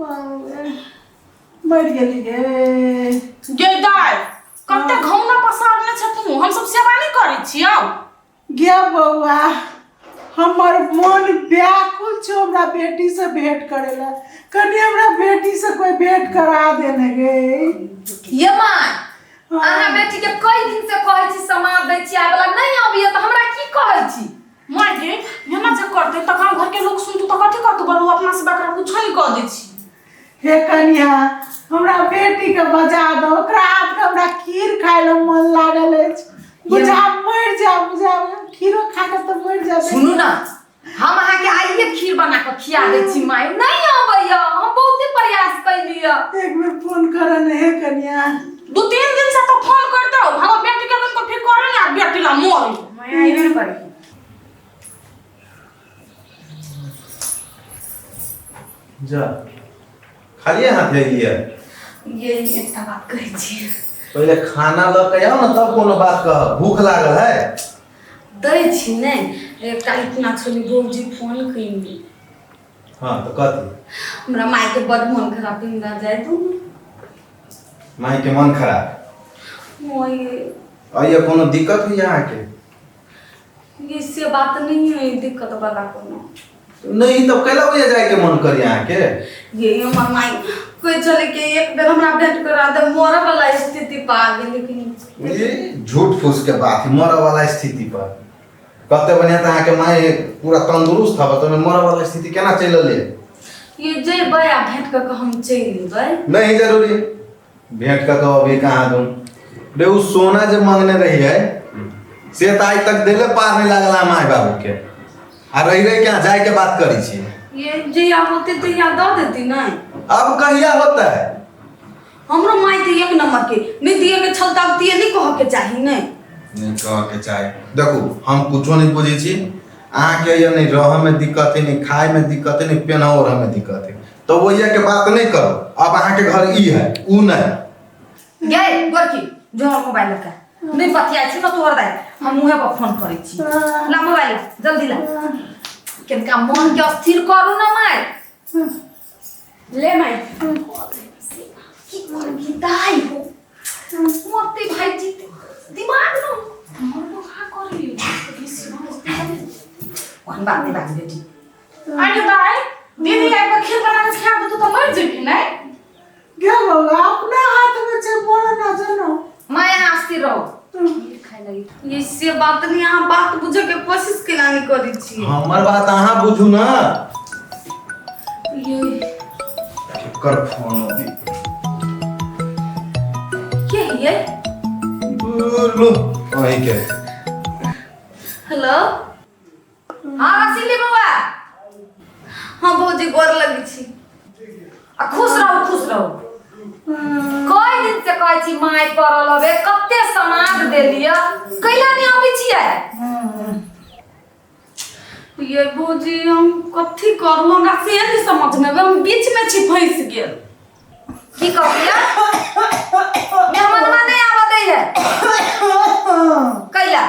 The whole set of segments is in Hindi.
मर गेली गे दाय कते घौना पसारने छ तू हम सब सेवा नहीं करै छियौ गे बौआ हमर मन व्याकुल छ हमरा बेटी से भेंट करेला कनी हमरा बेटी से कोई भेंट करा देने गे ये मां आहा बेटी के कई दिन से कहै छी समाद दै छी आबला नहीं आबिए त हमरा की कहै छी मां गे एना जे करते त गांव घर के लोग सुनतु त कथि कहतु बोलू अपना से बकरा कुछ नहीं कह दै छी हे कन्या हमरा बेटी के बजा दो ओकरा हाथ के हमरा खीर खाय ले मन लागल अछि बुझा मर जा बुझा खीरो खा के तो मर जा सुनू ना हम आहा के आइए खीर बना के खिया दे छी माई नहीं आबैया हम बहुते प्रयास कैलिया एक बेर फोन करन हे कन्या 2-3 दिन से तो फोन करते हो भागो बेटी के को फिर करे ना बेटी ला मोर मैं आइबे करे जा खाली हाथ है ये एकटा बात कहै छी पहले खाना ल के आओ ना तब कोनो बात कह भूख लागल है दै छी नहीं एकटा इतना छोली भौजी फोन कइनी हां तो कथि हमरा माई के बड मन खराब पिंदा जाय तू माई के मन खराब मोय आइए कोनो दिक्कत है यहाँ के ये से बात नहीं है दिक्कत वाला कोनो नहीं तो कैला हो जाए के मन कर यहाँ के ये हमर माई कोई चले के एक बेर हमरा भेंट करा दे मोरा वाला स्थिति पा गेल लेकिन ये झूठ फूस के बात है मरा वाला स्थिति पर कहते बनिया त यहाँ के माई पूरा तंदुरुस्त था तो मरा वाला स्थिति केना चल ले ये जे बया भेंट कर के हम चल लेबै नहीं जरूरी भेंट का तो अभी कहां दूं रे उस सोना जो मांगने रही है से त आज तक दिले पार नहीं लागला माई बाबू के आ रही क्या जाए के बात करी छी ये जे या होते तो या द देती नहीं अब कहिया होता है हमरो माई तो एक नंबर के नहीं दिए के छलता दिए नहीं कह के चाही नहीं कह के चाहे देखो हम कुछो नहीं बुझे छी आहा के ये नहीं रह में दिक्कत है नहीं खाए में दिक्कत है नहीं पहनाओ रह में दिक्कत है तो वो ये के बात नहीं करो अब आहा के घर ई है ऊ नहीं गे गोरकी जो मोबाइल का नहीं बतिया छी न तोहर दाई हम मुहे पर फोन करै छी ला मोबाइल जल्दी ला केनका मन के स्थिर करू ना माई ले माई की कर की दाई हो मोते भाई जी दिमाग न हमर को का करी कौन बात नहीं बात बेटी अरे भाई दीदी एक बार खीर बना के खिला दे तो मर जेबी नहीं गे बौआ अपने हाथ में से बोल ना जानो मैं हंसती रहो खाए लगी ये से बात नहीं यहाँ बात बुझे के कोशिश केलानी करी छी हमर बात आहा बुझू ना ये कर फोन अभी के ये लो वही के हेलो हाँ रसीली बुआ हाँ भौजी गोर लगी छी आ खुश रहो कई दिन से कहै छी माई परल हबे कते समाद देलिया कैला नहीं आबै छियै ये भौजी हम कथि करू हमरा से नहीं समझ में हम बीच में छी फंस गेल की कहलिया मेहमान माने आवा दै है कैला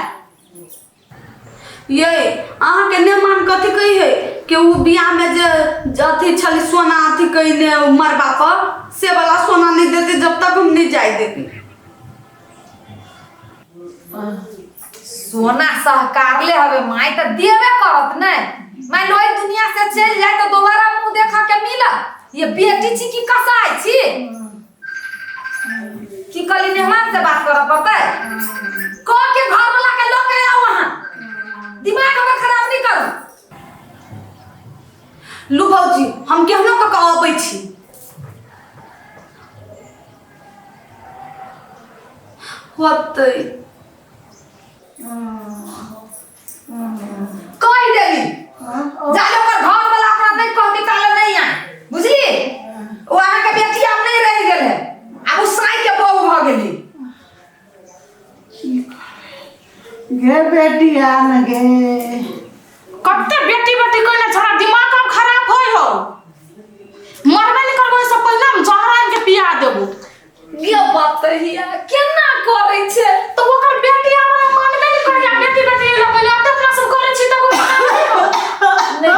ये अहाँ के मेहमान कथि कही है कि वो बियाह में जे अथी छली सोना अथी कइले मरबा पर से वाला सोना नहीं देते जब तक हम नहीं जाए देती सोना सहकार ले हवे माई त देबे करत नहीं मैं लोई दुनिया से चल जाए तो दोबारा मुंह देखा के मिला ये बेटी छी की कसाई छी की कली मेहमान से बात कर पड़ता है कह के घर वाला के लोग के आओ वहां दिमाग में खराब नहीं करो लू भौजी हम केहनो के कहबै छी होतै कह देली जालो कर घर वाला अपना नहीं कह के काले नहीं आए बुझली ओ आहा के बेटी अब नहीं रह गेल है अब उ साई के बहू भ गेली गे बेटी आ न गे कते बेटी कहना छोड़ा दिमाग अब खराब होय हो मरबे नहीं करबो से पहले हम जहरा के पिया देबो ये बात हिया केना करै छै तो ओकर बेटी हमरा मानबे नहीं करिया बेटी ल पहले अपना सब करे छी त नहीं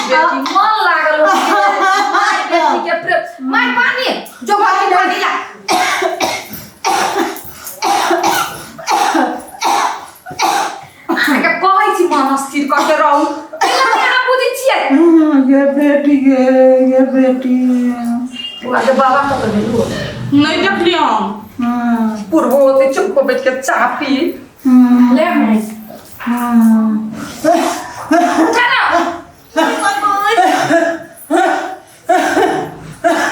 बेटी मन लागल हो माय बेटी के बेटी आज बाबा को तो भेलू नहीं देख लिया हम पूर्वो होते चुप को बैठ के चाय पी ले मैं चलो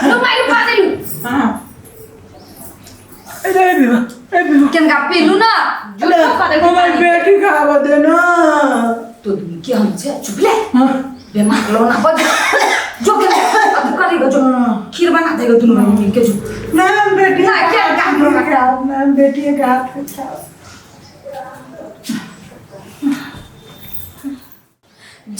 लो भाई उठा दे लू केन का पीलू ना झूठो करे हमारी बेटी खावा दे ना तो तुम क्या हमसे चुप ले बेमार लो ना बज जो के अब करेगा जो खीर बना देगा दोनों भाई मिलके जो ना बेटी ना क्या काम लो ना ना बेटी का हाथ पे खाओ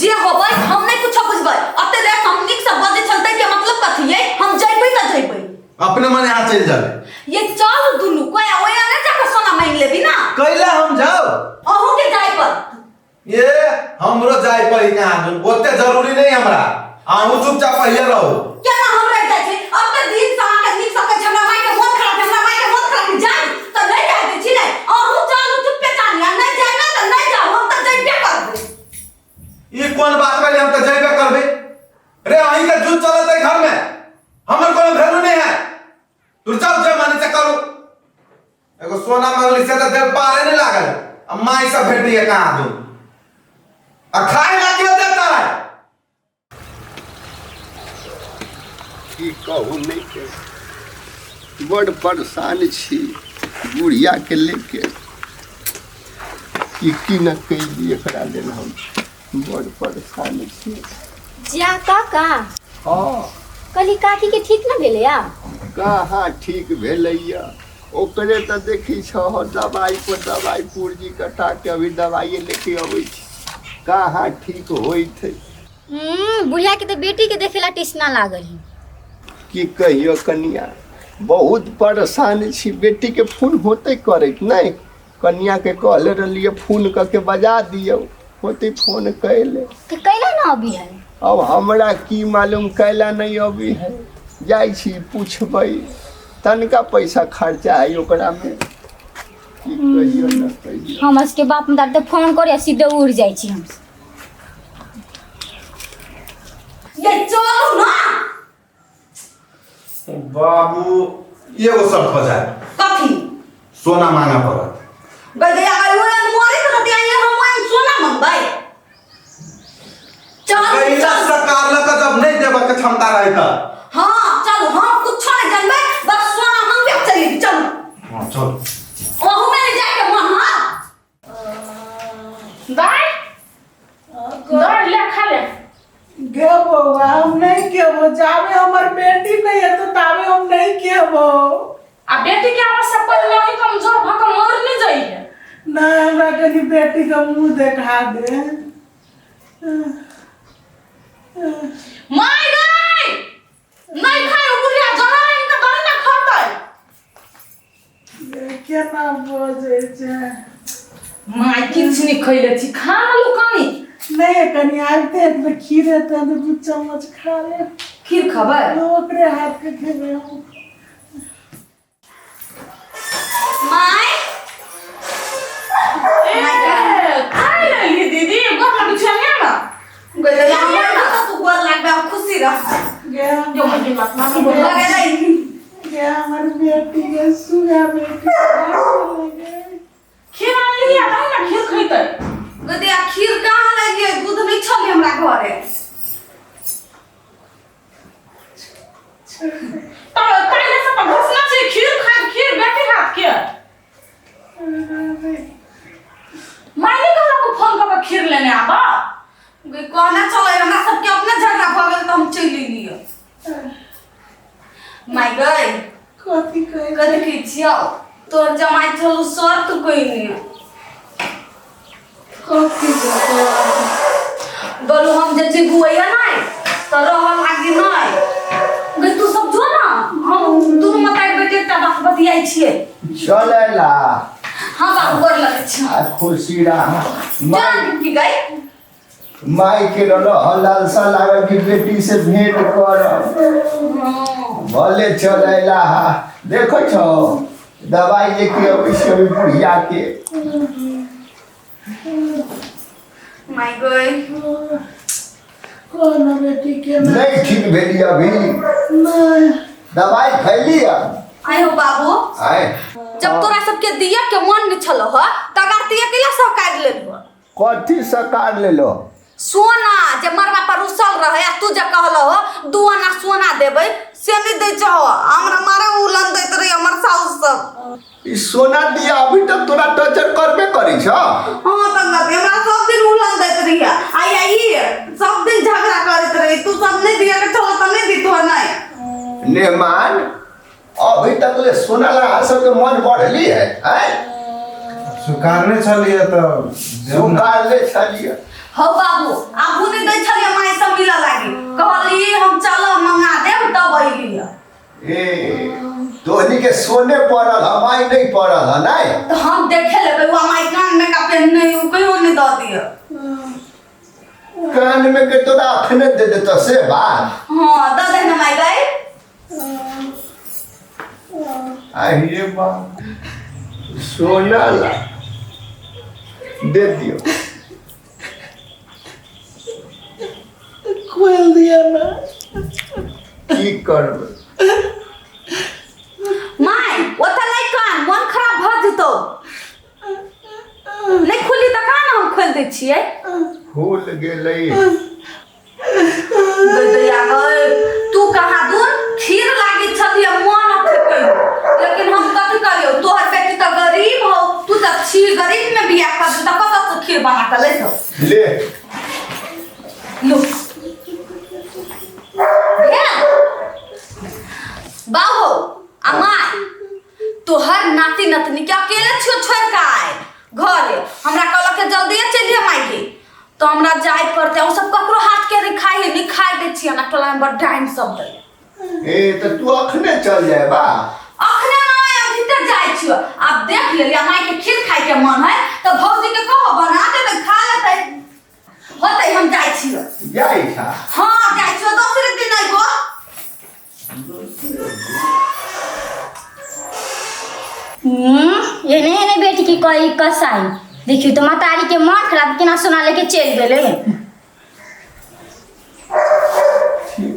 जे होबै हम नहीं कुछ बुझबै अते देख हम निक सब बजे चलते के मतलब कथि है हम जइबै ना जइबै अपने मन यहाँ चल जाले ये चल दुनु कोई ओया ना जाके सोना मांग लेबी ना कैला हम जाओ अहू के जाय पर ये हमरो जाय पर कहां दुन ओते जरूरी नहीं हमरा आहू चुपचाप पहिले रहो क्या ना हम रह जाय छी अब त दिन सा के निक सब के हमरा माई के बहुत खराब हमरा माई के बहुत खराब जाय त नहीं जाय दे छी नहीं अहू चल चुप पे जानिया नहीं जाय ना त नहीं जाओ हम त जइबे करबै ये कौन बात वाली हम तो जइबे करबे रे अहीं का जुट चलत है घर में हमर कोनो वैल्यू नहीं है तू चल जे माने से करू एगो सोना मंगली से तो देर पारे नहीं लागल अब माई सब भेटी है कहां दू आ खाए ला क्यों देता है की कहू नहीं के बड़ परेशान छी बुढ़िया के लेके की न कैली एकरा लेल हम बड़ परेशान छी जा काका हाँ कली काकी के ठीक न भेले या कहाँ ठीक भेलैया ओकरे तो देखी छ दवाई पर दवाई पुर्जी कटा के अभी दवाई लेके अबै छी कहाँ ठीक होइत है बुढ़िया के तो बेटी के देखेला टिसना लागल है की कहियो कनिया बहुत परेशान छी बेटी के फोन होते करैत नहीं कनिया के कहले रहिए फोन करके बजा दियो होते फोन कैले तो कैला ना अभी है अब हमरा की मालूम कैला नहीं अभी है जाई छी पूछबै तनिका पैसा खर्चा है ओकरा में की कहियो न कहियो हम उसके बाप में तो फोन करे सीधे उड़ जाई छी हम ये चलो ना बाबू ये वो सब हो जाए कथि सोना मांगा पड़त गदे आयो न मोरे तो दिया ये हम आई सोना मंगबै चल कैला सरकार लग जब नहीं देबा के क्षमता रहे त हां चल हम कुछ नहीं जानबै बस सोना मंगबे चली चल हां चल ओहू में नहीं जाके मन हां दाई दाई ले खा ले गे बउआ हम नहीं केबो जावे हमर बेटी नहीं है तो तावे हम नहीं केबो आ बेटी के आवश्यक पड़ले ही कमजोर भक मर नहीं जाई है ना हमरा कनी बेटी का मुंह देखा दे माय गई नहीं खाए बुढ़िया जहर इनका घर ना खातै केना बोझे छै माय किछ नहीं खइले छी खाना लो कमी नहीं कनी आते एक बेर खीर है तो दू चम्मच खा ले खीर खबै ओकरे हाथ के खेबे हम माय खाई ले दीदी गोर लग छलिया ना गदे हमरा ना तू गोर लागबे खुशी रह गे जो मुझे मत ना बोल लगे नहीं गे हमर बेटी के सुगा बेटी खीर लिया नहीं ना खीर खइतै गदे खीर कहाँ लगे दूध नहीं छले हमरा घरे तो काले से तो घोषणा से खीर खा खीर बेटी हाथ के मायने कहला को फोन करके खीर लेने आबा कहना चले हमरा सबके अपना झगड़ा भ गेल त हम चली लियो माय गई कथी कहे कदे की छियो तोर जमाई चलू शर्त कोई नहीं कथी बोलू हम जे बुआया नहीं तो रह लागी नहीं गई तू सब जो ना हम तू मताई बेटे त बात बतियाई छिए चलेला हां बाबू गोर लगे छ आ खुशी रहा जान की गई माई के लालसा लागल कि बेटी से भेंट कर भले चलेला देखो छो दवाई लेके अबै छै बुढ़िया के माय गई कौन बेटी के नहीं ठीक भेली अभी नहीं दवाई खैली आय हो बाबू आए जब तोरा सबके दिया के मन में छलो ह तगार तिया केला सहकार लेलो कथी सकार ले लो सोना जे मरवा पर उसल रहे आ तू जे कहलो हो 2 आना सोना देबै से नहीं दै छहो हमरा मारे उलन दैत रही हमर साउस सब ई सोना दिया अभी तक तोरा टचर करबे करी छ हां तंगा हमरा सब दिन उलन दैत रही आई सब दिन झगड़ा करत रही तू सब नहीं दिया के छहो त नहीं दी तो नहीं नेमान अभी तक ले सोना ला सबके मन बढ़ली है हैं सुकारने छलिए तो सुकार ले छलिए हो बाबू आबू नहीं दै छलिए माय सब मिला लागी कहली हम चलो मंगा देब तब अइली ए तोहनी के सोने पड़ल हमाई नहीं पड़ल है नहीं तो हम देखे लेबै वो माय कान में का पहन नहीं उ कहियो नहीं द दिया कान में के तोरा अखने दे देता से बात हां द दे ना माय गई अरे बा सोना ला दे दियो खोल दिया ना की करबे माय ओता नहीं कान मन खराब भ जतो नहीं खुली त कान हम खोल दे छियै फूल गेलै दैया गए तू कहाँ दून खीर लागी छथि मन अखकै लेकिन हम कथि करियो तोहर बेटी त गरीब हो तू त छी गरीब में बियाह कर त कत से खीर बना के ले तो ले लो बाहो अमाय तोहर नाती नतनी के अकेले छियो छोड़ के आए घरे हमरा कहलक के जल्दी चलिए मायके तो हमरा जाय पड़ते हम सब ककरो हाथ के रिखाई है नहीं खाई दे छिए ना टोला में बड़ टाइम सब दे ए तो तू अखने चल जाए बा अखने ना अब भीतर जाय छियो आप देख लेलिए माय के खीर खाए के मन है तो भौजी के कहो बना दे खा लेते होते हम जाय छियो जाई था हां जाय छियो दूसरे दिन आइबो ये नहीं बेटी की कोई कसाई देखियो तो मतारी के मन खराब के ना सोना लेके चल गेले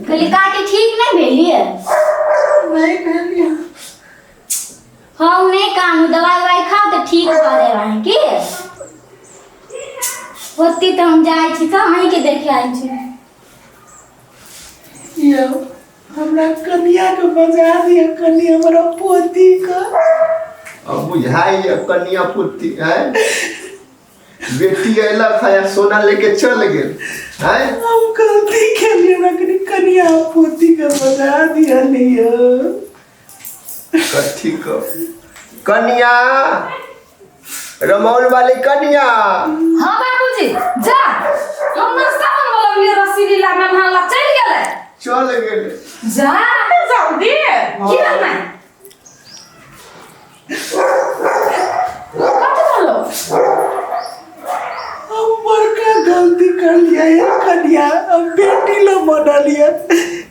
कहली का के ठीक नहीं भेलिए नहीं भेलिए हम नहीं काम दवाई खाओ तो ठीक हो जाए की होती तो हम जाए छी तो वहीं के देखे आई छी यो हमरा कन्या के बजा दिया कन्या हमरा पोती का अब बुझाई कन्या पुत्री है बेटी अयलक है सोना लेके चल गेल है हम गलती के लिए हमरा कन्या पोती का बजा दिया लियो कथी को कन्या रमौल वाली कन्या हां बाबूजी जा हम नाश्ता बनवला लिए रसीली ला में हाला चल गेले चल गेल जा जल्दी की करना कत बोलो हम बड़का गलती कर लिया है कन्या अब बेटी लो मना लिया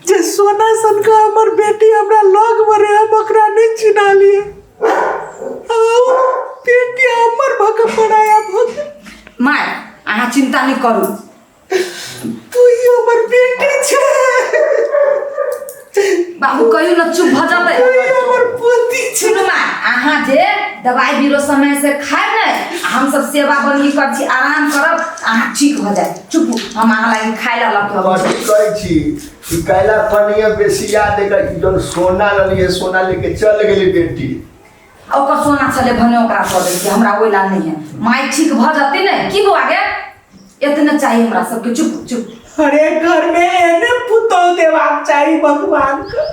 जे सोना सन का हमर बेटी हमरा लग मरे हम ओकरा नहीं चिना लिए अब बेटी हमर भक पड़ाया भक माय अहाँ चिंता नहीं करू तू ही हमर बेटी छे बाबू कहियो न चुप भ जाबे तू ही हमर पोती छे सुन माय अहाँ जे दवाई बीरो समय से खाए ने हम सब सेवा बंदी कर छी आराम करब अहाँ ठीक भ जाए चुप हम अहाँ लागि खाइ ला लके कथी कहै छी कि कैला कन्या बेसी याद है कि जन सोना ललिए सोना लेके चल गेली बेटी ओकर सोना चले भने ओकरा द दै छी हमरा ओइला नहीं है माय ठीक भ जाते ने की हो आगे इतना चाहिए हमरा सबके चुप चुप हर एक घर में एने पुतौ देवाक चाहिए भगवान को